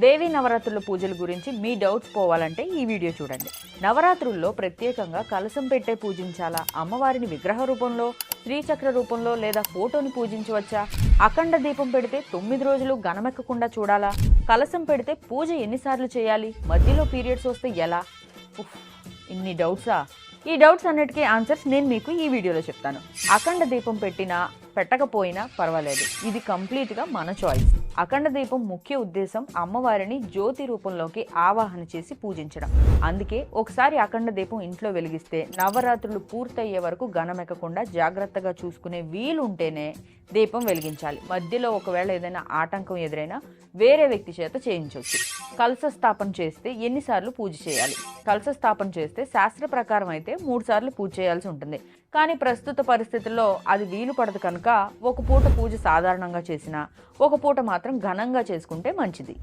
దేవీ నవరాత్రుల పూజల గురించి మీ డౌట్స్ పోవాలంటే ఈ వీడియో చూడండి. నవరాత్రుల్లో ప్రత్యేకంగా కలశం పెట్టే పూజించాలా, అమ్మవారిని విగ్రహ రూపంలో, శ్రీచక్ర రూపంలో లేదా ఫోటోని పూజించవచ్చా, అఖండ దీపం పెడితే 9 రోజులు గణమెక్కకుండా చూడాలా, కలశం పెడితే పూజ ఎన్నిసార్లు చేయాలి, మధ్యలో పీరియడ్స్ వస్తే ఎలా? ఇన్ని డౌట్సా? ఈ డౌట్స్ అన్నిటికీ ఆన్సర్స్ నేను మీకు ఈ వీడియోలో చెప్తాను. అఖండ దీపం పెట్టినా పెట్టకపోయినా పర్వాలేదు, ఇది కంప్లీట్గా మన చాయిస్. అఖండ దీపం ముఖ్య ఉద్దేశం అమ్మవారిని జ్యోతి రూపంలోకి ఆవాహన చేసి పూజించడం. అందుకే ఒకసారి అఖండ దీపం ఇంట్లో వెలిగిస్తే నవరాత్రులు పూర్తయ్యే వరకు గణమెక్కకుండా జాగ్రత్తగా చూసుకునే వీలుంటేనే దీపం వెలిగించాలి. మధ్యలో ఒకవేళ ఏదైనా ఆటంకం ఎదురైనా వేరే వ్యక్తి చేత చేయించవచ్చు. కలశ స్థాపన చేస్తే ఎన్నిసార్లు పూజ చేయాలి? కలశ స్థాపన చేస్తే శాస్త్ర ప్రకారం అయితే 3 సార్లు పూజ చేయాల్సి ఉంటుంది. కానీ ప్రస్తుత పరిస్థితుల్లో అది వీలు పడదు కనుక ఒక పూట పూజ సాధారణంగా చేసినా ఒక పూట మాత్రం ఘనంగా చేసుకుంటే మంచిది.